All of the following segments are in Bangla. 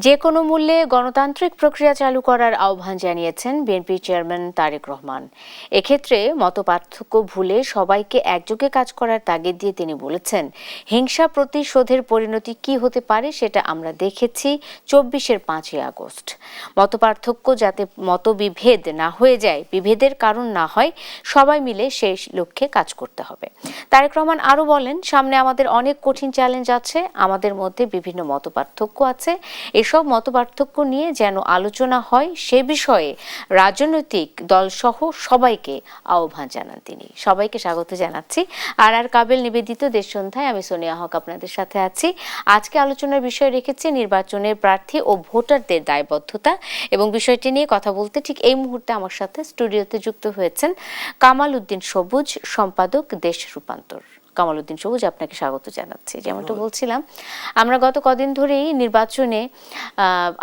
যে কোনো মূল্যে গণতান্ত্রিক প্রক্রিয়া চালু করার আহ্বান জানিয়েছেন বিএনপি চেয়ারম্যান তারেক রহমান। এক্ষেত্রে মতপার্থক্য ভুলে সবাইকে একযোগে কাজ করার তাগিদ দিয়ে তিনি বলেছেন, হিংসা প্রতিশোধের পরিণতি কি হতে পারে সেটা আমরা দেখেছি ২৪-এর ৫ই আগস্ট। মতপার্থক্য যাতে মতবিভেদ না হয়ে যায়, বিভেদের কারণ না হয়, সবাই মিলে সেই লক্ষ্যে কাজ করতে হবে। তারেক রহমান আরও বলেন, সামনে আমাদের অনেক কঠিন চ্যালেঞ্জ আছে, আমাদের মধ্যে বিভিন্ন মতপার্থক্য আছে। এসব মতপার্থক্য নিয়ে যেন আলোচনা হয়, সে বিষয়ে রাজনৈতিক দলসহ সবাইকে আহ্বান জানান তিনি। সবাইকে স্বাগত জানাচ্ছি। আর কাবেল নিবেদিত দেশ সন্ধ্যায় আমি সোনিয়া হক আপনাদের সাথে আছি। আজকে আলোচনার বিষয় রেখেছি নির্বাচনের প্রার্থী ও ভোটারদের দায়বদ্ধতা, এবং বিষয়টি নিয়ে কথা বলতে ঠিক এই মুহূর্তে আমার সাথে স্টুডিওতে যুক্ত হয়েছেন কামাল উদ্দিন সবুজ, সম্পাদক দেশ রূপান্তর। কামাল উদ্দিন সবুজ, আপনাকে স্বাগত জানাচ্ছি। যেমনটা বলছিলাম, আমরা গত কদিন ধরেই নির্বাচনে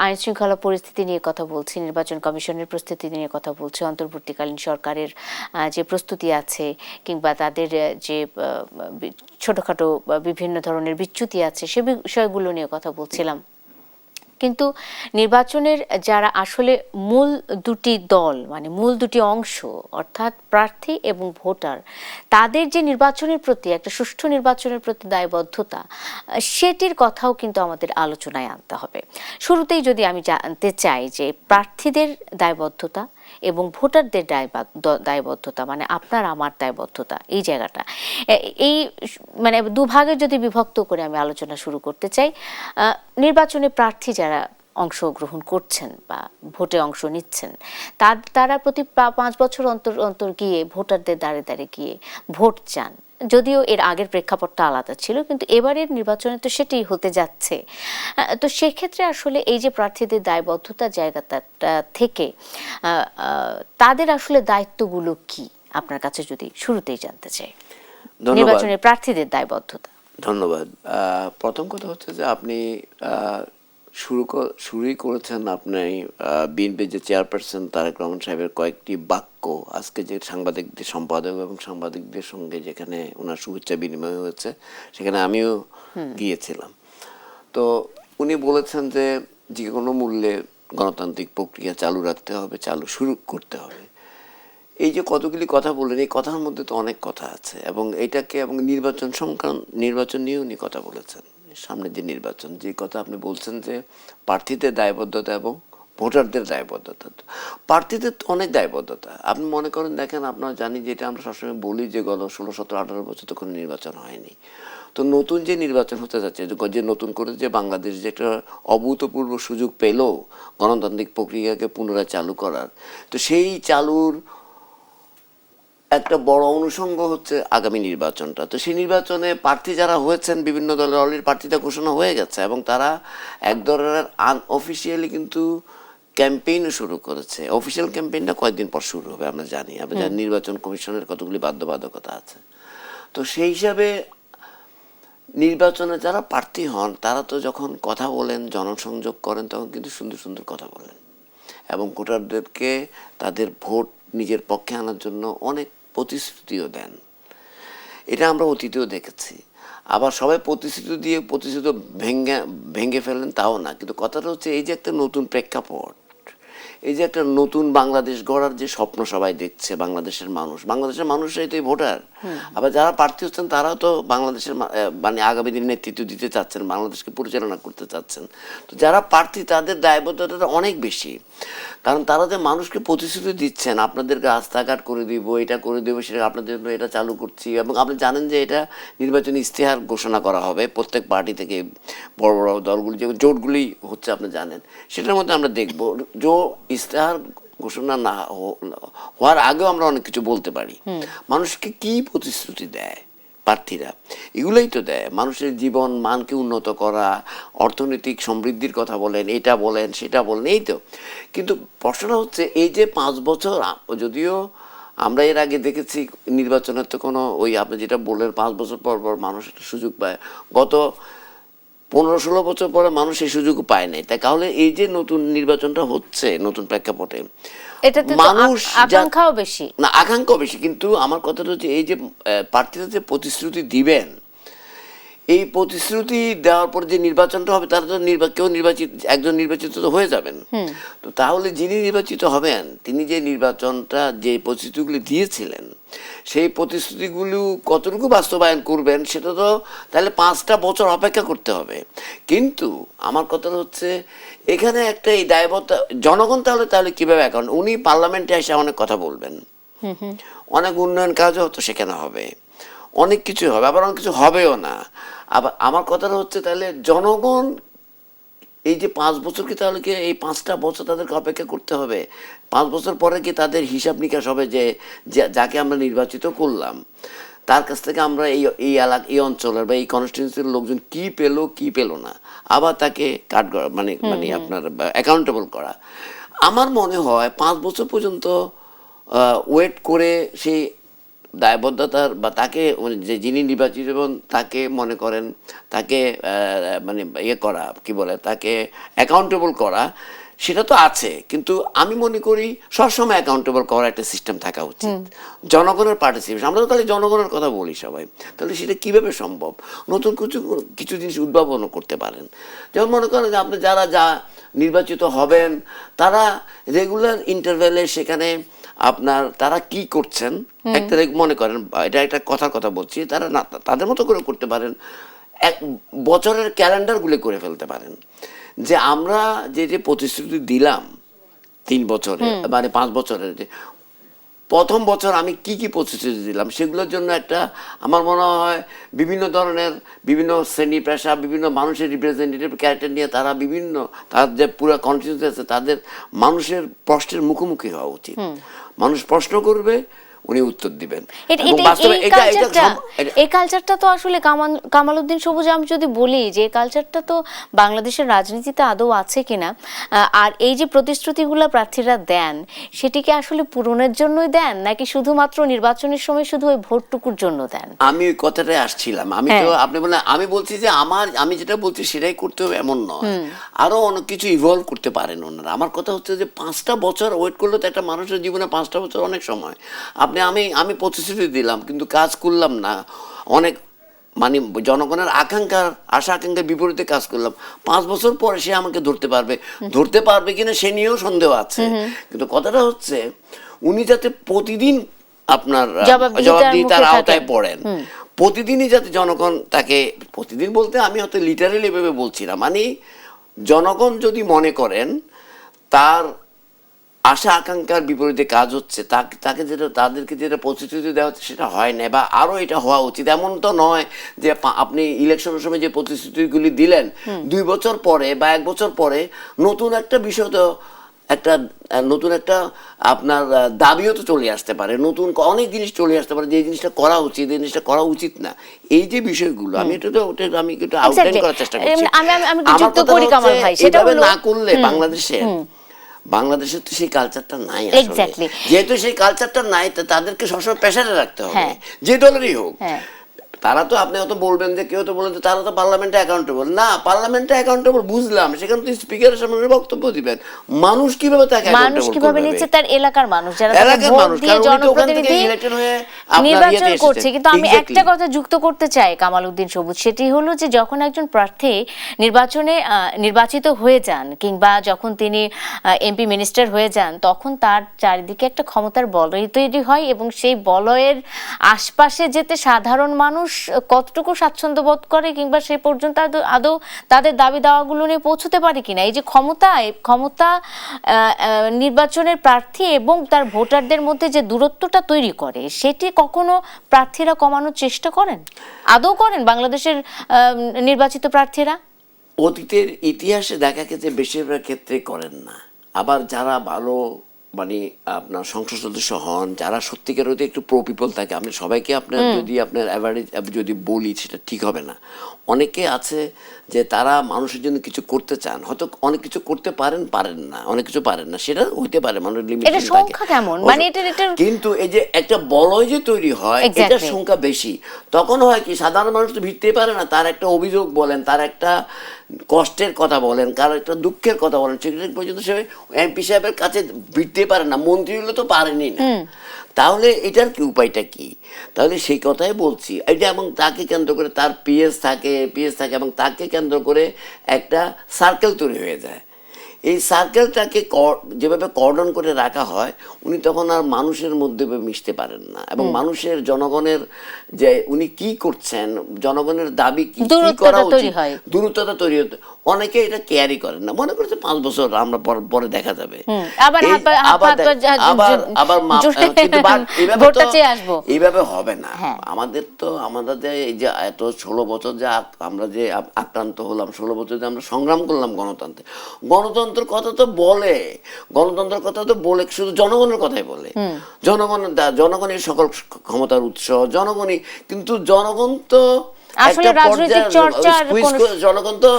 আইন শৃঙ্খলা পরিস্থিতি নিয়ে কথা বলছি, নির্বাচন কমিশনের প্রস্তুতি নিয়ে কথা বলছি, অন্তর্বর্তীকালীন সরকারের যে প্রস্তুতি আছে কিংবা তাদের যে ছোটখাটো বিভিন্ন ধরনের বিচ্যুতি আছে সে বিষয়গুলো নিয়ে কথা বলছিলাম। কিন্তু নির্বাচনের যারা আসলে মূল দুটি দল, মানে মূল দুটি অংশ, অর্থাৎ প্রার্থী এবং ভোটার, তাদের যে নির্বাচনের প্রতি, একটা সুষ্ঠু নির্বাচনের প্রতি দায়বদ্ধতা, সেটির কথাও কিন্তু আমাদের আলোচনায় আনতে হবে। শুরুতেই যদি আমি জানতে চাই যে প্রার্থীদের দায়বদ্ধতা এবং ভোটারদের দায়বদ্ধতা, মানে আপনার আমার দায়বদ্ধতা, এই জায়গাটা, এই মানে দুভাগে যদি বিভক্ত করে আমি আলোচনা শুরু করতে চাই। নির্বাচনে প্রার্থী যারা অংশগ্রহণ করছেন বা ভোটে অংশ নিচ্ছেন, তারা প্রতি ৫ বছর অন্তর অন্তর গিয়ে ভোটারদের দ্বারে দ্বারে গিয়ে ভোট চান। যদিও এর আগের প্রেক্ষাপটটা আলাদা ছিল, কিন্তু এবারের নির্বাচনে তো সেটাই হতে যাচ্ছে। তো সেক্ষেত্রে আসলে এই যে প্রার্থীদের দায়বদ্ধতার জায়গাটা থেকে তাদের আসলে দায়িত্বগুলো কি, আপনার কাছে যদি শুরুতেই জানতে চাই, নির্বাচনের প্রার্থীদের দায়বদ্ধতা। ধন্যবাদ। প্রথম কথা হচ্ছে যে আপনি শুরুই করেছেন আপনি বিএনপির যে চেয়ারপারসন তারেক রহমান সাহেবের কয়েকটি বাক্য, আজকে যে সাংবাদিকদের, সম্পাদক এবং সাংবাদিকদের সঙ্গে যেখানে ওনার শুভেচ্ছা বিনিময় হয়েছে, সেখানে আমিও গিয়েছিলাম। তো উনি বলেছেন যে যে কোনো মূল্যে গণতান্ত্রিক প্রক্রিয়া চালু রাখতে হবে, শুরু করতে হবে। এই যে কতগুলি কথা বললেন, এই কথার মধ্যে তো অনেক কথা আছে, এবং এটাকে এবং নির্বাচন নিয়ে উনি কথা বলেছেন। সামনে যে নির্বাচন, যে কথা আপনি বলছেন যে প্রার্থীদের দায়বদ্ধতা এবং ভোটারদের দায়বদ্ধতা, প্রার্থীদের অনেক দায়বদ্ধতা। আপনি মনে করেন, দেখেন, আপনারা জানি যে এটা আমরা সবসময় বলি যে গত 16, 17, 18 বছর তো কোনো নির্বাচন হয়নি। তো নতুন যে নির্বাচন হতে যাচ্ছে, যে নতুন করে যে বাংলাদেশ যে একটা অভূতপূর্ব সুযোগ পেল গণতান্ত্রিক প্রক্রিয়াকে পুনরায় চালু করার, তো সেই চালুর একটা বড় অনুষঙ্গ হচ্ছে আগামী নির্বাচনটা। তো সেই নির্বাচনে প্রার্থী যারা হয়েছেন, বিভিন্ন দলের অলরেডি প্রার্থীতা ঘোষণা হয়ে গেছে, এবং তারা এক ধরনের আনঅফিসিয়ালি কিন্তু ক্যাম্পেইনও শুরু করেছে। অফিসিয়াল ক্যাম্পেইনটা কয়েকদিন পর শুরু হবে, আমরা জানি। নির্বাচন কমিশনের কতগুলি বাধ্যবাধকতা আছে। তো সেই হিসাবে নির্বাচনে যারা প্রার্থী হন, তারা তো যখন কথা বলেন, জনসংযোগ করেন, তখন কিন্তু সুন্দর সুন্দর কথা বলেন, এবং ভোটারদেরকে তাদের ভোট নিজের পক্ষে আনার জন্য অনেক প্রতিশ্রুতিও দেন। এটা আমরা অতীতেও দেখেছি। আবার সবাই প্রতিশ্রুতি দিয়ে প্রতিশ্রুতি ভেঙে ফেলেন, তাও না। কিন্তু কথাটা হচ্ছে, এই যে একটা নতুন প্রেক্ষাপট, এই যে একটা নতুন বাংলাদেশ গড়ার যে স্বপ্ন সবাই দেখছে, বাংলাদেশের মানুষরাই তো ভোটার। আবার যারা প্রার্থী হচ্ছেন, তারাও তো বাংলাদেশের মানে আগামী দিনে নেতৃত্ব দিতে চাচ্ছেন, বাংলাদেশকে পরিচালনা করতে চাচ্ছেন। তো যারা প্রার্থী, তাদের দায়বদ্ধতাটা অনেক বেশি, কারণ তারা যে মানুষকে প্রতিশ্রুতি দিচ্ছেন, আপনাদেরকে রাস্তাঘাট করে দিব, এটা করে দেবো, সেটা আপনাদের জন্য এটা চালু করছি। এবং আপনি জানেন যে এটা নির্বাচনী ইশতেহার ঘোষণা করা হবে প্রত্যেক পার্টি থেকে, বড় বড় দলগুলি যে জোটগুলি হচ্ছে আপনি জানেন। সেটার মধ্যে আমরা দেখব ইশতেহার ঘোষণা না হওয়ার আগেও আমরা অনেক কিছু বলতে পারি। মানুষকে কি প্রতিশ্রুতি দেয় প্রার্থীরা, এগুলোই তো দেয়। মানুষের জীবন মানকে উন্নত করা, অর্থনৈতিক সমৃদ্ধির কথা বলেন, এটা বলেন, সেটা বলেন, এই তো। কিন্তু প্রশ্নটা হচ্ছে, এই যে 5 বছর, যদিও আমরা এর আগে দেখেছি নির্বাচনের তো কোনো, ওই আপনি যেটা বললেন, 5 বছর পর পর মানুষ একটা সুযোগ পায়। গত 15-16 বছর পরে মানুষ এই সুযোগ পায় নাই। তাহলে এই যে নতুন নির্বাচনটা হচ্ছে নতুন প্রেক্ষাপটে, মানুষ আকাঙ্ক্ষাও বেশি, আকাঙ্ক্ষাও বেশি। কিন্তু আমার কথাটা হচ্ছে, এই যে প্রার্থীরা যে প্রতিশ্রুতি দিবেন, এই প্রতিশ্রুতি দেওয়ার পর যে নির্বাচনটা হবে তারা তো কেউ নির্বাচিত, একজন নির্বাচিত তো হয়ে যাবেন। তো তাহলে যিনি নির্বাচিত হবেন তিনি যে নির্বাচনটা যে প্রতিশ্রুতিগুলি দিয়েছিলেন সেই প্রতিশ্রুতিগুলো কতটুকু বাস্তবায়ন করবেন সেটা তো তাহলে 5টা বছর অপেক্ষা করতে হবে। কিন্তু আমার কথা হচ্ছে এখানে একটা এই দায়বদ্ধতা জনগণ তাহলে কিভাবে অ্যাকাউন্ট, উনি পার্লামেন্টে এসে অনেক কথা বলবেন, অনেক উন্নয়ন কাজও হয়তো সেখানে হবে, অনেক কিছু হবে, আবার অনেক কিছু হবেও না। আবার আমার কথাটা হচ্ছে তাহলে জনগণ এই যে 5 বছর কি তাহলে কি এই 5টা বছর তাদেরকে অপেক্ষা করতে হবে? 5 বছর পরে কি তাদের হিসাব নিকাশ হবে যে যাকে আমরা নির্বাচিত করলাম তার কাছ থেকে আমরা এই এলাকা এই অঞ্চলের বা এই কনস্টিটিউন্সির লোকজন কি পেলো কি পেলো না, আবার তাকে কাট করা মানে মানে আপনার অ্যাকাউন্টেবল করা। আমার মনে হয় 5 বছর পর্যন্ত ওয়েট করে সেই দায়বদ্ধতার বা তাকে যে যিনি নির্বাচিত হবেন তাকে মনে করেন তাকে মানে ইয়ে করা কি বলে তাকে অ্যাকাউন্টেবল করা, সেটা তো আছে। কিন্তু আমি মনে করি সবসময় অ্যাকাউন্টেবল করার একটা সিস্টেম থাকা উচিত, জনগণের পার্টিসিপেশন। আমরা তো তাহলে জনগণের কথা বলি সবাই, তাহলে সেটা কিভাবে সম্ভব? নতুন কিছু জিনিস উদ্ভাবনও করতে পারেন। যেমন মনে করেন যে আপনি যারা নির্বাচিত হবেন তারা রেগুলার ইন্টারভ্যালে সেখানে আপনার তারা কি করছেন একটা মনে করেন, এটা একটা কথার কথা বলছি, তারা না তাদের মতো করে করতে পারেন, এক বছরের ক্যালেন্ডারগুলো করে ফেলতে পারেন যে আমরা যে প্রতিশ্রুতি দিলাম 3 বছরে মানে 5 বছরের, যে প্রথম বছর আমি কি কি প্রতিশ্রুতি দিলাম সেগুলোর জন্য একটা আমার মনে হয় বিভিন্ন ধরনের বিভিন্ন শ্রেণী পেশা বিভিন্ন মানুষের রিপ্রেজেন্টেটিভ ক্যারেক্টার নিয়ে তারা বিভিন্ন তার যে পুরো কনস্টিটিউন্সি আছে তাদের মানুষের প্রশ্নের মুখোমুখি হওয়া উচিত। মানুষ প্রশ্ন করবে, উনি উত্তর দিবেন। এই কালচারটা তো আসলে কামাল উদ্দিন সবুজ, আমি যদি বলি যে এই কালচারটা তো বাংলাদেশের রাজনীতিতে আদৌ আছে কিনা, আর এই যে প্রতিশ্রুতিগুলো প্রার্থীরা দেন সেটিকে আসলে পূরণের জন্যই দেন নাকি শুধুমাত্র নির্বাচনের সময় শুধু ওই ভোটটুকুর জন্য দেন? আমি ওই কথাটাই আসছিলাম। আমি তো আপনি বলেন আমি বলছি যে আমি যেটা বলছি সেটাই করতে হবে এমন নয়, আরো অনেক কিছু ইভলভ করতে পারেন ওনারা। আমার কথা হচ্ছে যে 5টা বছর ওয়েট করলে তো একটা মানুষের জীবনে 5টা বছর অনেক সময়। আমি প্রতিশ্রুতি দিলাম কিন্তু কাজ করলাম না, অনেক মানে জনগণের আশা আকাঙ্ক্ষার বিপরীতে কাজ করলাম, 5 বছর পরে সে আমাকে ধরতে পারবে কিনা সে নিয়েও সন্দেহ আছে। কিন্তু কথাটা হচ্ছে উনি যাতে প্রতিদিন আপনার জবাবদিহিতার আওতায় পড়েন, প্রতিদিনই যাতে জনগণ তাকে, প্রতিদিন বলতে আমি হয়তো লিটারেলি ভেবে বলছি না, মানে জনগণ যদি মনে করেন তার আশা আকাঙ্ক্ষার বিপরীতে কাজ হচ্ছে, তাদেরকে যেটা প্রতিশ্রুতি দেওয়া হচ্ছে সেটা হয় না বা আরো এটা হওয়া উচিত, এমন তো নয় যে আপনি ইলেকশনের সময় যে প্রতিশ্রুতিগুলি দিলেন 2 বছর পরে বা 1 বছর পরে নতুন একটা বিষয় তো নতুন একটা আপনার দাবিও তো চলে আসতে পারে, নতুন অনেক জিনিস চলে আসতে পারে যে এই জিনিসটা করা উচিত, এই জিনিসটা করা উচিত না। এই যে বিষয়গুলো আমি একটু আউটলাইন করার চেষ্টা করছি। এভাবে না করলে বাংলাদেশের তো সেই কালচারটা নাই আসলে। যেহেতু সেই কালচারটা নাই তাদেরকে সবসময় প্রেসারে রাখতে হবে, যে দলেরই হোক। তারা তো আপনি হয়তো বলবেন যে কেউ তো বলেন যে তারা তো পার্লামেন্টে অ্যাকাউন্টেবল না, পার্লামেন্টে অ্যাকাউন্টেবল বুঝলাম, সেখানে তো স্পিকারের সামনে বক্তব্য দিবেন, মানুষ কিভাবে তাকে মানুষ কিভাবে নিচ্ছে তার এলাকার মানুষ যারা ভোট দিয়ে জনপ্রতিনিধি নির্বাচন করছে। কিন্তু আমি একটা কথা যুক্ত করতে চাই কামাল উদ্দিন সবুজ, সেটি হলো যে যখন একজন প্রার্থী নির্বাচনে নির্বাচিত হয়ে যান কিংবা যখন তিনি এমপি মিনিস্টার হয়ে যান তখন তার চারিদিকে একটা ক্ষমতার বলয় তৈরি হয় এবং সেই বলয়ের আশপাশে যেতে সাধারণ মানুষ কতটুকু স্বাচ্ছন্দ্য বোধ করে কিংবা সে পর্যন্ত আদৌ তাদের দাবি দাওয়াগুলো নিয়ে পৌঁছতে পারে কিনা, এই যে ক্ষমতা নির্বাচনের প্রার্থী এবং তার ভোটারদের মধ্যে যে দূরত্বটা তৈরি করে সেটি কখনো প্রার্থীরা কমানোর চেষ্টা করেন, আদৌ করেন বাংলাদেশের নির্বাচিত প্রার্থীরা? অতীতের ইতিহাসে দেখা গেছে বেশিরভাগ ক্ষেত্রে করেন না। আবার যারা ভালো মানে আপনার সংসদ সদস্য হন, যারা সত্যিকার হতে একটু প্রো পিপল থাকে, আপনি সবাইকে আপনার যদি আপনার অ্যাভারেজ যদি বলি সেটা ঠিক হবে না। অনেকে আছে যে তারা মানুষের জন্য কিছু করতে চান, হয়তো অনেক কিছু করতে পারেন না, অনেক কিছু পারেন না, সেটা হইতে পারে মানুষের লিমিটেশন থাকে। কিন্তু এই যে একটা বলয় যে তৈরি হয় এটার সংখ্যা বেশি, তখন হয় কি সাধারণ মানুষ তো ভিড়তেই পারে না, তার একটা অভিযোগ বলেন, তার একটা কষ্টের কথা বলেন, কারো একটা দুঃখের কথা বলেন, সেটা পর্যন্ত সে এমপি সাহেবের কাছে ভিড়তে পারে না, মন্ত্রী হলে তো পারেনি না। তাহলে এটার কি উপায়টা কি? তাহলে সেই কথাই বলছি, এটা এবং তাকে কেন্দ্র করে তার পিএস থাকে এবং তাকে কেন্দ্র করে একটা সার্কেল তৈরি হয়ে যায়। এই সার্কেলটাকে যেভাবে কর্ডন করে রাখা হয়, উনি তখন আর মানুষের মধ্যে মিশতে পারেন না, এবং মানুষের জনগণের যে উনি কি করছেন, জনগণের দাবি কি করা উচিত, দূরত্বতা তৈরি হতে অনেকে এটা কেয়ারই করেন না, মনে করছে 5 বছর আমরা পরে দেখা যাবে, এইভাবে হবে না। আমাদের এই যে এত 16 বছর যে আমরা যে আক্রান্ত হলাম, 16 বছর যে আমরা সংগ্রাম করলাম গণতন্ত্রের কথা তো বলে, গণতন্ত্রের কথা তো বলে, শুধু জনগণের কথাই বলে, জনগণের সকল ক্ষমতার উৎস জনগণই, কিন্তু জনগণ তো আসলে রাজনৈতিক চর্চার জনগণ তো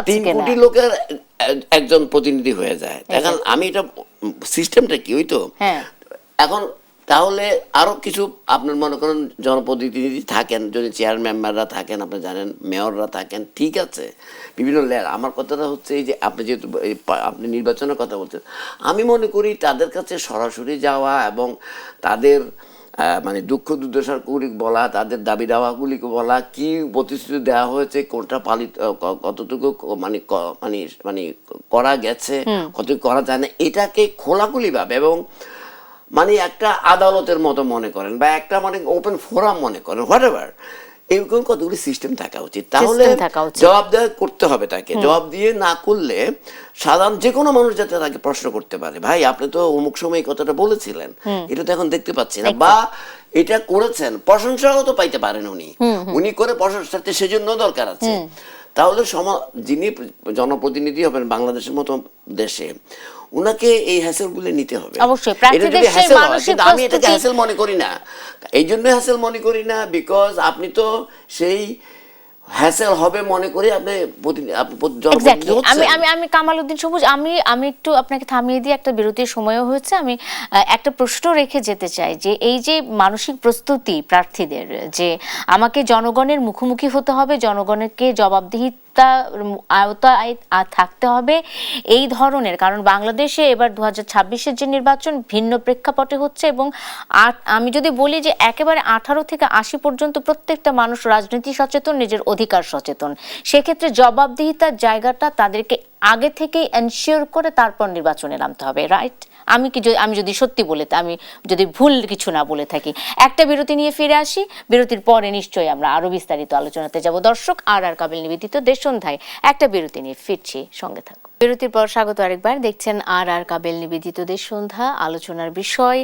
3 কোটি লোকের একজন প্রতিনিধি হয়ে যায়। এখন আমি এটা সিস্টেমটা কি ওই তো এখন, তাহলে আরো কিছু আপনার মনে করেন জনপ্রতিনিধি থাকেন, যদি চেয়ার মেম্বাররা থাকেন, আপনি জানেন মেয়ররা থাকেন, ঠিক আছে, বিভিন্ন লেয়ার। আমার কথাটা হচ্ছে এই যে আপনি যেহেতু আপনি নির্বাচনের কথা বলছেন, আমি মনে করি তাদের কাছে সরাসরি যাওয়া এবং তাদের মানে দুঃখ দুর্দশাগুলি বলা, তাদের দাবি দাওয়াগুলি বলা, কি প্রতিশ্রুতি দেওয়া হয়েছে, কোনটা পালিত, কতটুকু মানে মানে মানে করা গেছে, কতটুকু করা যায় না, এটাকে খোলাখুলি ভাবে এবং মানে একটা আদালতের মতো মনে করেন, বা একটা মানে ওপেন ফোরাম মনে করেন, হোয়াট এভার, এরকম কতগুলি সিস্টেম থাকা উচিত। তাহলে জবাবদেহি করতে হবে তাকে, জবাব দিয়ে না করলে সাধারণ যে কোনো মানুষ যাতে তাকে প্রশ্ন করতে পারে, ভাই আপনি তো অমুক সময় এই কথাটা বলেছিলেন, এটা তো এখন দেখতে পাচ্ছি না, বা এটা করেছেন, প্রশংসাও তো পাইতে পারেন উনি করে প্রশংসা, সেজন্য দরকার আছে। তাহলে যিনি জনপ্রতিনিধি হবেন বাংলাদেশের মতো দেশে, উনাকে এই হ্যাসেলগুলো নিতে হবে। আমি এটাকে হ্যাসেল মনে করি না, এই জন্য হ্যাসেল মনে করি না, বিকজ আপনি তো সেই হ্যাসেল হবে মনে করে আপনি আমি কামাল উদ্দিন সবুজ, আমি একটু আপনাকে থামিয়ে দিয়ে, একটা বিরতির সময়ও হয়েছে, আমি একটা প্রশ্ন রেখে যেতে চাই যে এই যে মানসিক প্রস্তুতি প্রার্থীদের, যে আমাকে জনগণের মুখোমুখি হতে হবে, জনগণকে জবাবদিহি আওতায় থাকতে হবে, এই ধরনের, কারণ বাংলাদেশে এবার 2026-এর যে নির্বাচন ভিন্ন প্রেক্ষাপটে হচ্ছে, এবং আমি যদি বলি যে একেবারে 18 থেকে 80 পর্যন্ত প্রত্যেকটা মানুষ রাজনীতি সচেতন, নিজের অধিকার সচেতন, সেক্ষেত্রে জবাবদিহিতার জায়গাটা তাদেরকে আগে থেকেই এনশিওর করে তারপর নির্বাচনে নামতে হবে, রাইট? আমি যদি সত্যি বলে, আমি যদি ভুল কিছু না বলে থাকি। একটা বিরতি নিয়ে ফিরে আসি, বিরতির পরে নিশ্চয়ই আমরা আরো বিস্তারিত আলোচনাতে যাব। দর্শক, আর কাবিল নিবেদিত দেশ সন্ধ্যায় একটা বিরতি নিয়ে ফিরছি, সঙ্গে থাকুন। বিরতির পর স্বাগত আরেকবার, দেখছেন আর কাবিল নিবেদিত দেশ সন্ধ্যা। আলোচনার বিষয়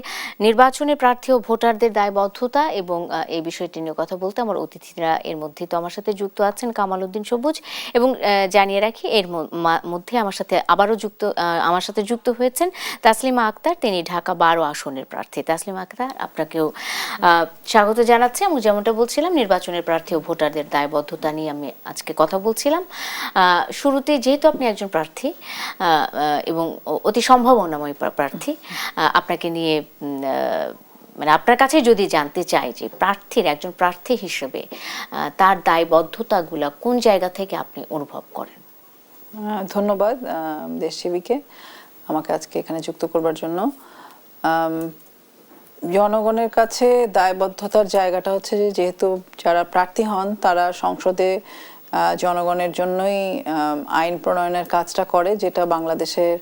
নির্বাচনে প্রার্থী ও ভোটারদের দায়বদ্ধতা, এবং এই বিষয়টি নিয়ে কথা বলতে আমার অতিথিরা এর মধ্যে তো আমার সাথে যুক্ত আছেন কামাল উদ্দিন সবুজ, এবং জানিয়ে রাখি এর মধ্যে আমার সাথে যুক্ত হয়েছেন তাসলিমা আক্তার, তিনি ঢাকা 12 আসনের প্রার্থী। তাসলিমা আক্তার, আপনাকেও স্বাগত জানাচ্ছি। এবং যেমনটা বলছিলাম, নির্বাচনের প্রার্থী ও ভোটারদের দায়বদ্ধতা নিয়ে আমি আজকে কথা বলছিলাম। শুরুতে যেহেতু আপনি একজন প্রার্থী এবং অতি সম্ভাবনাময় প্রার্থী, আপনাকে নিয়ে মানে আপনার কাছে যদি জানতে চাই যে একজন প্রার্থী হিসেবে তার দায়বদ্ধতাগুলো কোন জায়গা থেকে আপনি অনুভব করেন? ধন্যবাদ দেশসেবীকে আমাকে আজকে এখানে যুক্ত করবার জন্য। জনগণের কাছে দায়বদ্ধতার জায়গাটা হচ্ছে যে, যেহেতু যারা প্রার্থী হন তারা সংসদে জনগণের জন্যই আইন প্রণয়নের কাজটা করে, যেটা বাংলাদেশের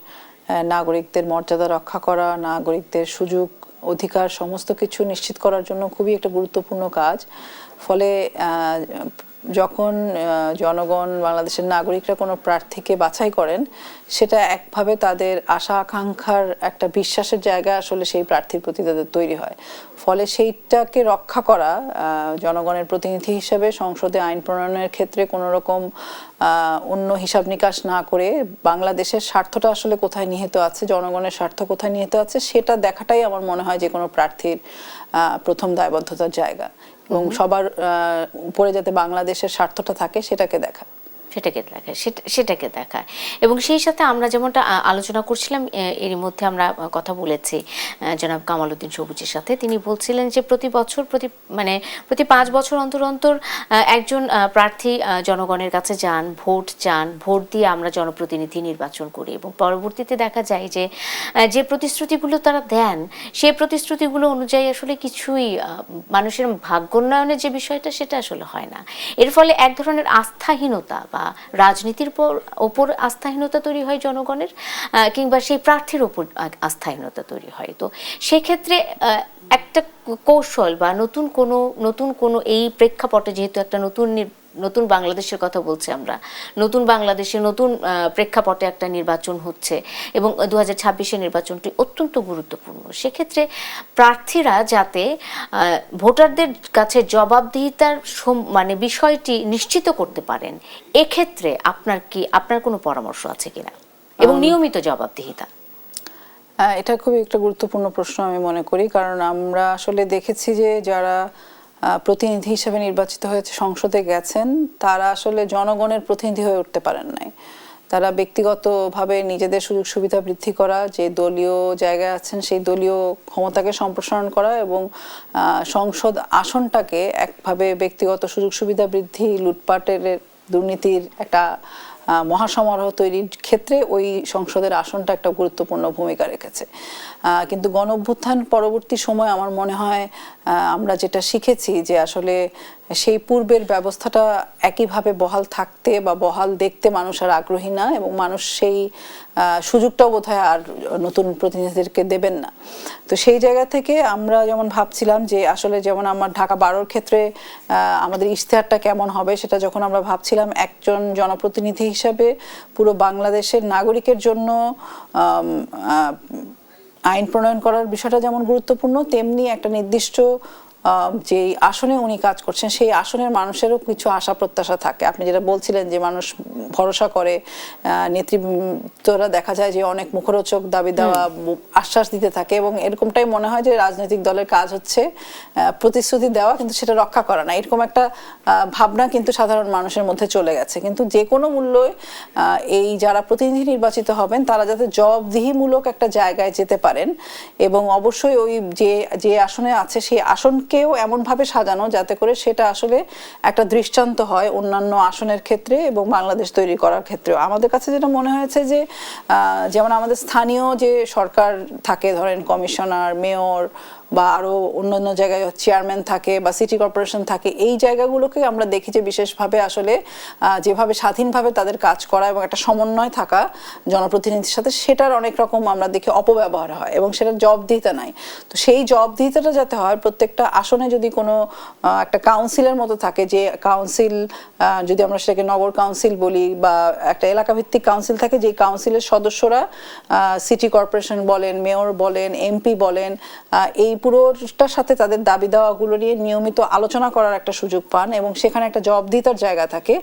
নাগরিকদের মর্যাদা রক্ষা করা, নাগরিকদের সুযোগ অধিকার সমস্ত কিছু নিশ্চিত করার জন্য খুবই একটা গুরুত্বপূর্ণ কাজ। ফলে যখন জনগণ, বাংলাদেশের নাগরিকরা কোনো প্রার্থীকে বাছাই করেন, সেটা একভাবে তাদের আশা আকাঙ্ক্ষার একটা বিশ্বাসের জায়গা আসলে সেই প্রার্থীর প্রতি তাদের তৈরি হয়। ফলে সেইটাকে রক্ষা করা, জনগণের প্রতিনিধি হিসেবে সংসদে আইন প্রণয়নের ক্ষেত্রে কোনো রকম অন্য হিসাব নিকাশ না করে বাংলাদেশের স্বার্থটা আসলে কোথায় নিহিত আছে, জনগণের স্বার্থ কোথায় নিহিত আছে, সেটা দেখাটাই আমার মনে হয় যে কোনো প্রার্থীর প্রথম দায়বদ্ধতার জায়গা, এবং সবার উপরে যাতে বাংলাদেশের স্বার্থটা থাকে সেটাকে দেখা। সেটাকে দেখায়। এবং সেই সাথে আমরা যেমনটা আলোচনা করছিলাম, এর মধ্যে আমরা কথা বলেছি জনাব কামাল উদ্দিন সবুজের সাথে। তিনি বলছিলেন যে প্রতি 5 বছর অন্তর অন্তর একজন প্রার্থী জনগণের কাছে যান, ভোট চান, ভোট দিয়ে আমরা জনপ্রতিনিধি নির্বাচন করি এবং পরবর্তীতে দেখা যায় যে যে প্রতিশ্রুতিগুলো তারা দেন সেই প্রতিশ্রুতিগুলো অনুযায়ী আসলে কিছুই মানুষের ভাগ্যোন্নয়নের যে বিষয়টা সেটা আসলে হয় না। এর ফলে এক ধরনের আস্থাহীনতা বা রাজনীতির ওপর আস্থাহীনতা তৈরি হয় জনগণের, কিংবা সেই প্রার্থীর ওপর আস্থাহীনতা তৈরি হয়। তো সেক্ষেত্রে একটা কৌশল বা নতুন কোনো এই প্রেক্ষাপটে, যেহেতু একটা নতুন বাংলাদেশের কথা বলছি আমরা, নতুন বাংলাদেশে নতুন প্রেক্ষাপটে একটা নির্বাচন হচ্ছে এবং 2026-এর নির্বাচনটি অত্যন্ত গুরুত্বপূর্ণ। সেক্ষেত্রে প্রার্থীরা যাতে ভোটারদের কাছে জবাবদিহিতার বিষয়টি নিশ্চিত করতে পারেন, এক্ষেত্রে আপনার কোনো পরামর্শ আছে কিনা, এবং নিয়মিত জবাবদিহিতা? এটা খুবই একটা গুরুত্বপূর্ণ প্রশ্ন আমি মনে করি, কারণ আমরা আসলে দেখেছি যে যারা প্রতিনিধি হিসেবে নির্বাচিত হয়েছে, সংসদে গেছেন, তারা আসলে জনগণের প্রতিনিধি হয়ে উঠতে পারেন নাই। তারা ব্যক্তিগতভাবে নিজেদের সুযোগ সুবিধা বৃদ্ধি করা, যে দলীয় জায়গায় আছেন সেই দলীয় ক্ষমতাকে সম্প্রসারণ করা এবং সংসদ আসনটাকে একভাবে ব্যক্তিগত সুযোগ সুবিধা বৃদ্ধি, লুটপাটের, দুর্নীতির একটা মহাসমারোহ তৈরির ক্ষেত্রে ওই সংসদের আসনটা একটা গুরুত্বপূর্ণ ভূমিকা রেখেছে। কিন্তু গণ অভ্যুত্থান পরবর্তী সময় আমার মনে হয় আমরা যেটা শিখেছি যে আসলে সেই পূর্বের ব্যবস্থাটা একইভাবে বহাল থাকতে বা বহাল দেখতে মানুষ আর আগ্রহী না, এবং মানুষ সেই সুযোগটাও বোধহয় আর নতুন প্রতিনিধিদেরকে দেবেন না। তো সেই জায়গা থেকে আমরা যেমন ভাবছিলাম যে আসলে যেমন আমার ঢাকা 12-র ক্ষেত্রে আমাদের ইশতেহারটা কেমন হবে, সেটা যখন আমরা ভাবছিলাম একজন জনপ্রতিনিধি হিসাবে পুরো বাংলাদেশের নাগরিকের জন্য আইন প্রণয়ন করার বিষয়টা যেমন গুরুত্বপূর্ণ, তেমনি একটা নির্দিষ্ট যে আসনে উনি কাজ করছেন সেই আসনের মানুষেরও কিছু আশা প্রত্যাশা থাকে। আপনি যেটা বলছিলেন যে মানুষ ভরসা করে, নেতৃত্বরা দেখা যায় যে অনেক মুখরোচক দাবি দেওয়া, আশ্বাস দিতে থাকে, এবং এরকমটাই মনে হয় যে রাজনৈতিক দলের কাজ হচ্ছে প্রতিশ্রুতি দেওয়া কিন্তু সেটা রক্ষা করা না, এরকম একটা ভাবনা কিন্তু সাধারণ মানুষের মধ্যে চলে গেছে। কিন্তু যে কোনো মূল্যে এই যারা প্রতিনিধি নির্বাচিত হবেন তারা যাতে জবাবদিহিমূলক একটা জায়গায় যেতে পারেন, এবং অবশ্যই ওই যে আসনে আছে সেই আসনকেও এমনভাবে সাজানো যাতে করে সেটা আসলে একটা দৃষ্টান্ত হয় অন্যান্য আসনের ক্ষেত্রে এবং বাংলাদেশ তৈরি করার ক্ষেত্রেও। আমাদের কাছে যেটা মনে হয়েছে যে যেমন আমাদের স্থানীয় যে সরকার থাকে, ধরেন কমিশনার, মেয়র বা আরো অন্যান্য জায়গায় চেয়ারম্যান থাকে বা সিটি কর্পোরেশন থাকে, এই জায়গাগুলোকে আমরা দেখি যে বিশেষভাবে আসলে যেভাবে স্বাধীনভাবে তাদের কাজ করা এবং একটা সমন্বয় থাকা জনপ্রতিনিধির সাথে, সেটার অনেক রকম আমরা দেখি অপব্যবহার হয় এবং সেটার জবাবদিহিতা নাই। তো সেই জবাবদিহিতাটা যাতে হয়, প্রত্যেকটা আসনে যদি কোনো একটা কাউন্সিলের মতো থাকে, যে কাউন্সিল যদি আমরা সেটাকে নগর কাউন্সিল বলি বা একটা এলাকা ভিত্তিক কাউন্সিল থাকে, যে কাউন্সিলের সদস্যরা সিটি কর্পোরেশন বলেন, মেয়র বলেন, এমপি বলেন, এই পুরোটার সাথে তাদের দাবি দাওয়াগুলো নিয়ে নিয়মিত আলোচনা করার একটা সুযোগ পান এবং সেখানে একটা জবাবদিহিতার জায়গা থাকে।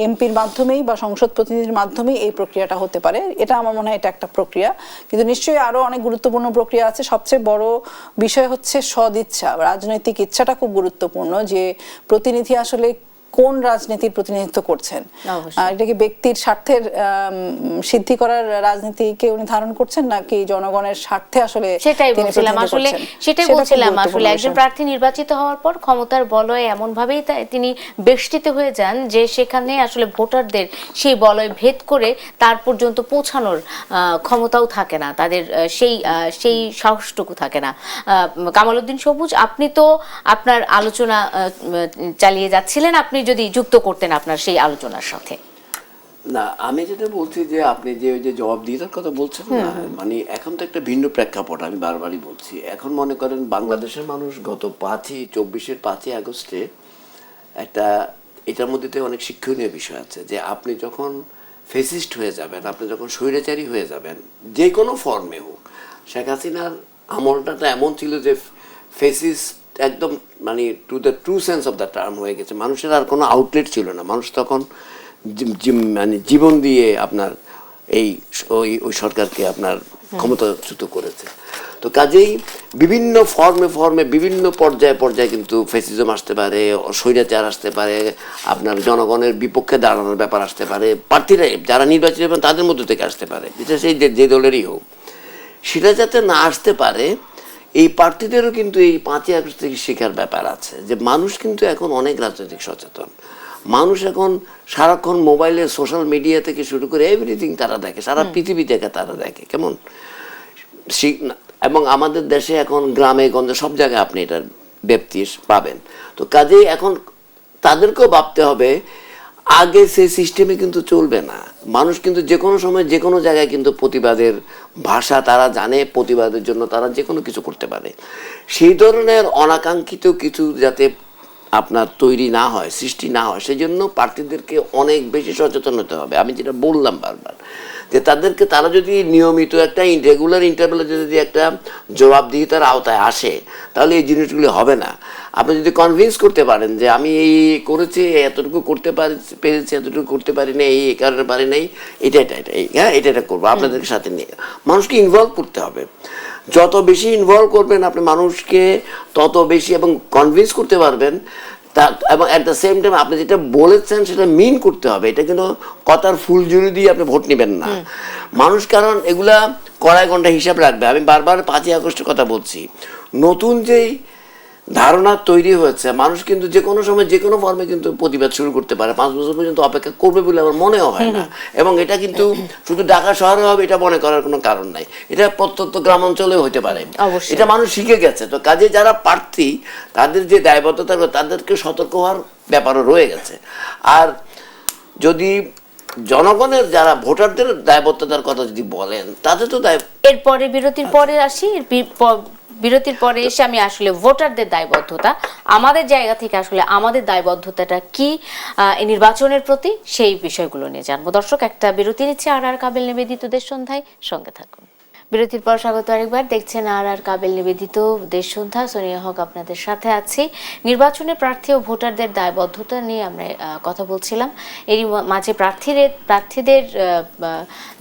এমপির মাধ্যমেই বা সংসদ প্রতিনিধির মাধ্যমেই এই প্রক্রিয়াটা হতে পারে। এটা আমার মনে হয় এটা একটা প্রক্রিয়া, কিন্তু নিশ্চয়ই আরো অনেক গুরুত্বপূর্ণ প্রক্রিয়া আছে। সবচেয়ে বড় বিষয় হচ্ছে সদিচ্ছা, রাজনৈতিক ইচ্ছাটা খুব গুরুত্বপূর্ণ, যে প্রতিনিধি আসলে কোন রাজনীতির প্রতিনিধিত্ব করছেন। এটা কি ব্যক্তির স্বার্থের সিদ্ধি করার রাজনীতিকে উনি ধারণ করছেন, নাকি জনগণের স্বার্থে? আসলে সেটাই বলছিলাম আসলে একজন প্রার্থী নির্বাচিত হওয়ার পর ক্ষমতার বলয়ে এমন ভাবেই তিনি বেষ্টিত হয়ে যান যে সেখানে আসলে ভোটারদের সেই বলয় ভেদ করে তার পর্যন্ত পৌঁছানোর ক্ষমতাও থাকে না, তাদের সেই সাহসটুকু থাকে না। কামাল উদ্দিন সবুজ, আপনি তো আপনার আলোচনা চালিয়ে যাচ্ছিলেন, আপনি যদি যুক্ত করতেন আপনার সেই আলোচনার সাথে। না, আমি যেটা বলছি যে আপনি যে জবাবদিহিতার কথা বলছেন না, মানে এখন তো একটা ভিন্ন প্রেক্ষাপট, আমি বারবারই বলছি। এখন মনে করেন বাংলাদেশের মানুষ গত 5ই আগস্টে একটা, এটার মধ্যে অনেক শিক্ষণীয় বিষয় আছে, যে আপনি যখন ফেসিস্ট হয়ে যাবেন, আপনি যখন স্বৈরাচারী হয়ে যাবেন, যে কোনো ফর্মে হোক, শেখ হাসিনার আমলটা এমন ছিল যে ফেসিস্ট একদম মানে to the true sense of the term হয়ে গেছে। মানুষের আর কোনো আউটলেট ছিল না, মানুষ তখন মানে জীবন দিয়ে আপনার ওই সরকারকে আপনার ক্ষমতাচ্যুত করেছে। তো তো কাজেই বিভিন্ন ফর্মে বিভিন্ন পর্যায়ে কিন্তু ফ্যাসিজম আসতে পারে, স্বৈরাচার আসতে পারে, আপনার জনগণের বিপক্ষে দাঁড়ানোর ব্যাপার আসতে পারে, প্রার্থীরা যারা নির্বাচিত হবেন তাদের মধ্যে থেকে আসতে পারে, যেটা সেই যে দলেরই হোক। সেটা যাতে না আসতে পারে, এই প্রার্থীদেরও কিন্তু এই 5ই আগস্ট থেকে শেখার ব্যাপার আছে যে মানুষ কিন্তু এখন অনেক রাজনৈতিক সচেতন। মানুষ এখন সারাক্ষণ মোবাইলে সোশ্যাল মিডিয়া থেকে শুরু করে এভরিথিং তারা দেখে, সারা পৃথিবী থেকে তারা দেখে কেমন। এবং আমাদের দেশে এখন গ্রামে গঞ্জে সব জায়গায় আপনি এটার ব্যাপ্তি পাবেন। তো কাজেই এখন তাদেরকেও ভাবতে হবে, আগে সেই সিস্টেমে কিন্তু চলবে না। মানুষ কিন্তু যে কোনো সময় যে কোনো জায়গায় কিন্তু প্রতিবাদের ভাষা তারা জানে, প্রতিবাদের জন্য তারা যে কোনো কিছু করতে পারে। সেই ধরনের অনাকাঙ্ক্ষিত কিছু যাতে আপনার তৈরি না হয়, সৃষ্টি না হয়, সেই জন্য প্রার্থীদেরকে অনেক বেশি সচেতন হতে হবে। আমি যেটা বললাম বারবার, যে তারা যদি নিয়মিত একটা রেগুলার ইন্টারভেলে যদি একটা জবাবদিহিতার আওতায় আসে, তাহলে এই জিনিসগুলি হবে না। আপনি যদি কনভিন্স করতে পারেন যে আমি এই করেছি, এতটুকু করতে পেরেছি, এতটুকু করতে পারি না, এই কারণে পারি নাই, এটা করবো, আপনাদের সাথে নিয়ে মানুষকে ইনভলভ করতে হবে। যত বেশি ইনভলভ করবেন আপনি মানুষকে, তত বেশি এবং কনভিন্স করতে পারবেন। এবং অ্যাট দ্য সেম টাইম আপনি যেটা বলেছেন সেটা মিন করতে হবে। এটা কিন্তু কথার ফুলঝুরি দিয়ে আপনি ভোট নেবেন না মানুষ, কারণ এগুলা কড়াই ঘন্টা হিসাব রাখবে। আমি বারবার 5ই আগস্টের কথা বলছি, নতুন যেই ধারণা তৈরি হয়েছে, মানুষ কিন্তু যে কোনো সময় যে কোনো ফর্মে কিন্তু প্রতিবাদ শুরু করতে পারে। 5 বছর পর্যন্ত অপেক্ষা করবে বলে আমার মনেও হয় না। এবং এটা কিন্তু শুধু ঢাকা শহরে হবে এটা মনে করার কোনো কারণ নাই, এটা প্রত্যন্ত গ্রাম অঞ্চলেও হতে পারে। এটা মানুষ শিখে গেছে। তো কাজে যারা প্রার্থী তাদের যে দায়বদ্ধতা, তাদেরকে সতর্ক হওয়ার ব্যাপারও রয়ে গেছে। আর যদি জনগণের যারা ভোটারদের দায়বদ্ধতার কথা যদি বলেন, তাদের তো এরপরে বিরতির পরে আসি। বিরতির পরে এসে আমি আসলে ভোটারদের দায়বদ্ধতা, আমাদের জায়গা থেকে আসলে আমাদের দায়বদ্ধতাটা কি নির্বাচনের প্রতি, সেই বিষয়গুলো নিয়ে জানবো। দর্শক, একটা বিরতি নিচ্ছে আর কাবিল নিবেদিত দেশ সন্ধ্যায়, সঙ্গে থাকুন। বিরতির পর স্বাগত আরেকবার। দেখছেন আর কাবিল নিবেদিত দেশ সন্ধ্যা, সোনিয়া হক আপনাদের সাথে আছি। নির্বাচনে প্রার্থী ও ভোটারদের দায়বদ্ধতা নিয়ে আমরা কথা বলছিলাম। এরই মাঝে প্রার্থীদের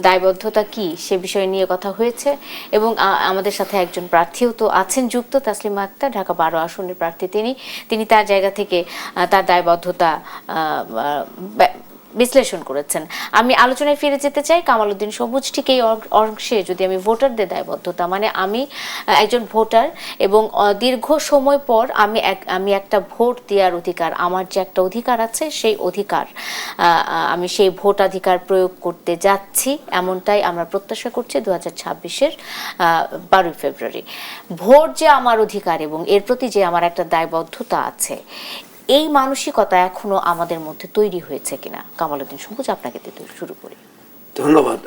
দায়বদ্ধতা কি সে বিষয় নিয়ে কথা হয়েছে এবং আমাদের সাথে একজন প্রার্থীও তো আছেন যুক্ত, তাসলিমা আক্তার, ঢাকা 12 আসনের প্রার্থী। তিনি তার জায়গা থেকে তার দায়বদ্ধতা বিশ্লেষণ করেছেন। আমি আলোচনায় ফিরে যেতে চাই। কামাল উদ্দিন সবুজ, ঠিক এই অংশে যদি আমি ভোটারদের দায়বদ্ধতা, মানে আমি একজন ভোটার এবং দীর্ঘ সময় পর আমি একটা ভোট দেওয়ার অধিকার, আমার যে একটা অধিকার আছে, সেই অধিকার আমি সেই ভোটাধিকার প্রয়োগ করতে যাচ্ছি, এমনটাই আমরা প্রত্যাশা করছি 2026-এর 12 ফেব্রুয়ারি। ভোট যে আমার অধিকার এবং এর প্রতি যে আমার একটা দায়বদ্ধতা আছে, এই মানসিকতা এখনো আমাদের মধ্যে তৈরি হয়েছে কিনা? কামাল উদ্দিন সবুজ, আপনাকে দিতে শুরু করি। ধন্যবাদ।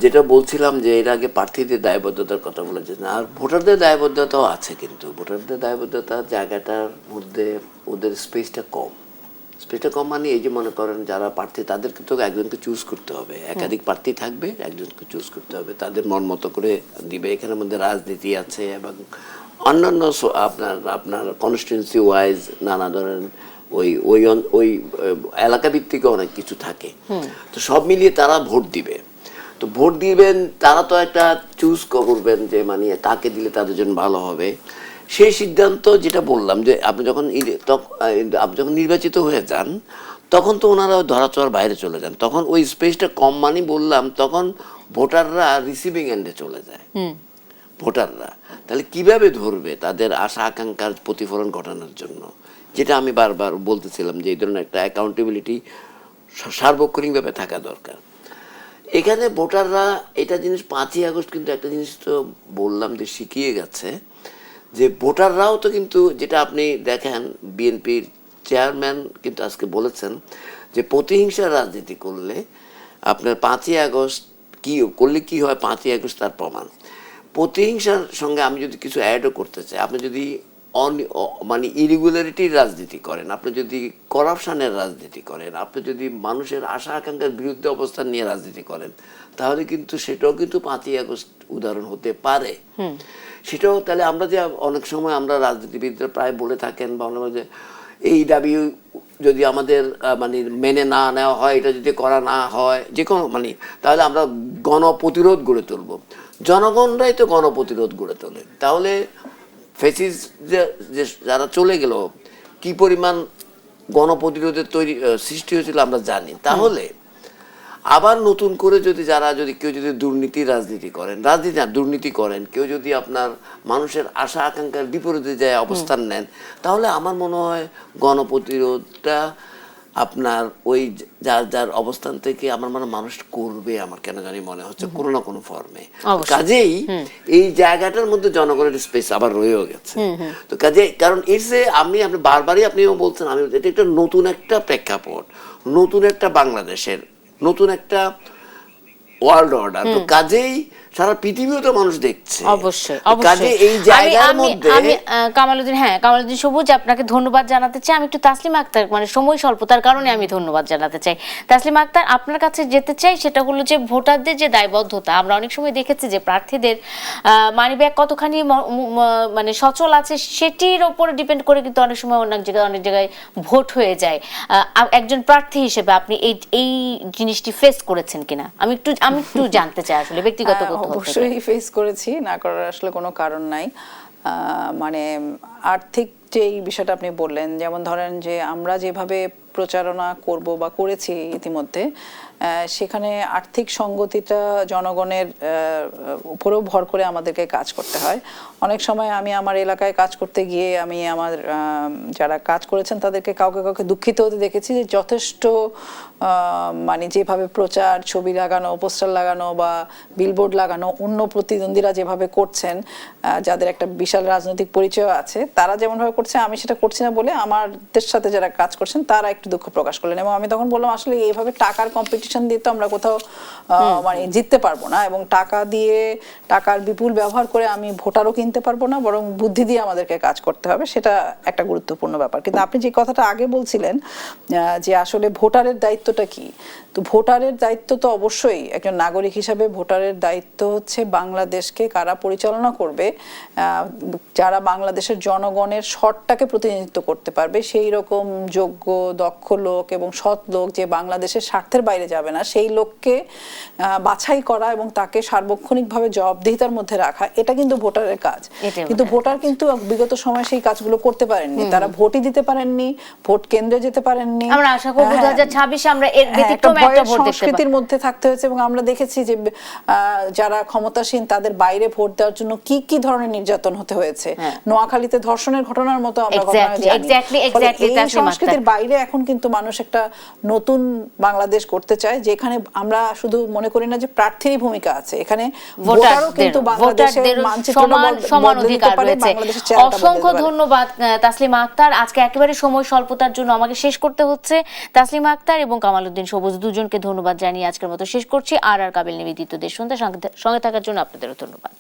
যেটা বলছিলাম যে এর আগে প্রার্থীদের দায়বদ্ধতার কথা বলেছেন, আর ভোটারদের দায়বদ্ধতাও আছে, কিন্তু ভোটারদের দায়বদ্ধতার জায়গাটার মধ্যে ওদের স্পেসটা কম। মানে এই যে মনে করেন যারা প্রার্থী তাদেরকে তো একজনকে চুজ করতে হবে, একাধিক প্রার্থী থাকবে, একজনকে চুজ করতে হবে, তাদের মন মতো করে দিবে। এখানের মধ্যে রাজনীতি আছে এবং অন্যান্য আপনার কনস্টিটিউয়েন্সি ওয়াইজ নানা ধরনের ওই এলাকা ভিত্তিক অনেক কিছু থাকে। তো সব মিলিয়ে তারা ভোট দিবে। তো ভোট দিবেন, তারা তো একটা চুজ করবেন যে মানে কাকে দিলে তাদের জন্য ভালো হবে। সেই সিদ্ধান্ত, যেটা বললাম যে আপনি যখন নির্বাচিত হয়ে যান, তখন তো ওনারা ধরাছোঁয়ার বাইরে চলে যান, তখন ওই স্পেসটা কম, মানে বললাম তখন ভোটাররা রিসিভিং এন্ডে চলে যায়। ভোটাররা তাহলে কিভাবে ধরবে তাদের আশা আকাঙ্ক্ষার প্রতিফলন ঘটানোর জন্য? যেটা আমি বারবার বলতেছিলাম যে এই ধরনের একটা অ্যাকাউন্টেবিলিটি সার্বক্ষণিকভাবে থাকা দরকার। এখানে ভোটাররা এটা জিনিস 5ই আগস্ট কিন্তু একটা জিনিস তো বললাম যে শিখিয়ে গেছে, যে ভোটাররাও তো কিন্তু, যেটা আপনি দেখেন বিএনপির চেয়ারম্যান কিন্তু আজকে বলেছেন যে প্রতিহিংসার রাজনীতি করলে আপনার 5ই আগস্ট কি করলে কি হয়, 5ই আগস্ট তার প্রমাণ। প্রতিহিংসার সঙ্গে আমি যদি কিছু অ্যাডও করতে চাই, আপনি যদি মানে ইরেগুলারিটির রাজনীতি করেন, আপনি যদি করাপশনের রাজনীতি করেন, আপনি যদি মানুষের আশা আকাঙ্ক্ষার বিরুদ্ধে অবস্থান নিয়ে রাজনীতি করেন, তাহলে কিন্তু সেটাও কিন্তু 5ই আগস্ট উদাহরণ হতে পারে। সেটাও তাহলে আমরা যে অনেক সময় আমরা রাজনীতিবিদরা প্রায় বলে থাকেন বা যে এই দাবি যদি আমাদের মানে মেনে না নেওয়া হয়, এটা যদি করা না হয় যে কোনো মানে, তাহলে আমরা গণপ্রতিরোধ গড়ে তুলব। জনগণরাই তো গণপ্রতিরোধ গড়ে তোলে। তাহলে ফেসিস যে যারা চলে গেল কি পরিমাণ গণপ্রতিরোধের সৃষ্টি হয়েছিল আমরা জানি। তাহলে আবার নতুন করে যদি কেউ যদি রাজনীতি না দুর্নীতি করেন, কেউ যদি আপনার মানুষের আশা আকাঙ্ক্ষার বিপরীতে যায় অবস্থান নেন, তাহলে আমার মনে হয় গণপ্রতিরোধটা আপনার ওই যার অবস্থান থেকে আমার মনে মানুষ করবে, আমার কেন জানি মনে হচ্ছে কোনো না কোনো ফর্মে। কাজেই এই জায়গাটার মধ্যে জনগণের স্পেস আবার রয়েও গেছে। তো কাজে কারণ আপনি বারবারই আপনিও বলছেন, আমি এটা একটা নতুন একটা প্রেক্ষাপট, নতুন একটা বাংলাদেশের নতুন একটা ওয়ার্ল্ড অর্ডার। তো কাজেই সারা পৃথিবীও তো মানুষ দেখছে। অবশ্যই কাজে এই জায়গার মধ্যে আমি কামালউদ্দিন সবুজ, আপনাকে ধন্যবাদ জানাতে চাই। আমি একটু তাসলিমা আক্তার, মানে সময় স্বল্পতার কারণে আমি ধন্যবাদ জানাতে চাই। তাসলিমা আক্তার, আপনার কাছে যেতে চাই, সেটা হলো যে ভোটারদের যে দায়বদ্ধতা, আমরা অনেক সময় দেখেছি যে প্রার্থীদের মানিব্যাগ কতখানি মানে সচল আছে সেটির উপরে ডিপেন্ড করে কিন্তু অনেক সময় অনেক জায়গায় ভোট হয়ে যায়। একজন প্রার্থী হিসেবে আপনি এই জিনিসটি ফেস করেছেন কিনা আমি একটু জানতে চাই আসলে ব্যক্তিগত। অবশ্যই ফেস করেছি, না করার আসলে কোনো কারণ নাই। মানে আর্থিক যে এই বিষয়টা আপনি বললেন, যেমন ধরেন যে আমরা যেভাবে প্রচারণা করব বা করেছি ইতিমধ্যে, সেখানে আর্থিক সঙ্গতিটা জনগণের উপরেও ভর করে আমাদেরকে কাজ করতে হয়। অনেক সময় আমি আমার এলাকায় কাজ করতে গিয়ে আমি আমার যারা কাজ করেছেন তাদেরকে কাউকে দুঃখিত হতে দেখেছি যে যথেষ্ট মানে যেভাবে প্রচার, ছবি লাগানো, পোস্টার লাগানো বা বিলবোর্ড লাগানো অন্য প্রতিদ্বন্দ্বীরা যেভাবে করছেন, যাদের একটা বিশাল রাজনৈতিক পরিচয় আছে, তারা যেমনভাবে করছে আমি সেটা করছি না বলে আমাদের সাথে যারা কাজ করছেন তারা একটু দুঃখ প্রকাশ করলেন। এবং আমি তখন বললাম আসলে এইভাবে টাকার কম্পিটিশন দিয়ে তো আমরা কোথাও মানে জিততে পারবো না, এবং টাকার বিপুল ব্যবহার করে আমি ভোটারও কিনতে পারবো না, বরং বুদ্ধি দিয়ে আমাদেরকে কাজ করতে হবে, সেটা একটা গুরুত্বপূর্ণ ব্যাপার। কিন্তু আপনি যে কথাটা আগে বলছিলেন যে আসলে ভোটারের দায়িত্বটা কি, তো ভোটারের দায়িত্ব তো অবশ্যই একজন নাগরিক হিসাবে ভোটারের দায়িত্ব হচ্ছে বাংলাদেশকে কারা পরিচালনা করবে, যারা বাংলাদেশের জনগণের স্বরটাকে প্রতিনিধিত্ব করতে পারবে, সেই রকম যোগ্য, দক্ষ লোক এবং সৎ লোক যে বাংলাদেশের স্বার্থের বাইরে যাবে না, সেই লোককে বাছাই করা এবং তাকে সার্বক্ষণিকভাবে জবাবদিহিতার মধ্যে রাখা, এটা কিন্তু ভোটারের কাজ। কিন্তু ভোটার কিন্তু বিগত সময়ে সেই কাজগুলো করতে পারেননি, তারা ভোটই দিতে পারেননি, ভোট কেন্দ্রে যেতে পারেননি। আমরা আশা করব 2026 আমরা এর ব্যতিক্রমে একটা ভোট দেখতে পাবো। সংস্কৃতির মধ্যে থাকতে হয়েছে, এবং আমরা দেখেছি যে যারা ক্ষমতাসীন তাদের বাইরে ভোট দেওয়ার জন্য কি কি ধরনের নির্যাতন হতে হয়েছে। নোয়াখালীতে ধর্ষণের ঘটনার মতো আমরা এই সংস্কৃতির বাইরে এখন কিন্তু মানুষ একটা নতুন বাংলাদেশ করতে চায়, যেখানে আমরা শুধু মনে করি না যে প্রার্থীর ভূমিকা আছে, এখানে ভোটারও কিন্তু বাংলাদেশের মানচিত্রটা সমান অধিকার রয়েছে। অসংখ্য ধন্যবাদ তাসলিমা আক্তার। আজকে একেবারে সময় স্বল্পতার জন্য আমাকে শেষ করতে হচ্ছে। তাসলিমা আক্তার এবং কামালউদ্দিন সবুজ দুজনকে ধন্যবাদ জানিয়ে আজকের মতো শেষ করছি। আর কাবিল নিবেদিত দেশ সন্ধ্যা সঙ্গে থাকার জন্য আপনাদেরও ধন্যবাদ।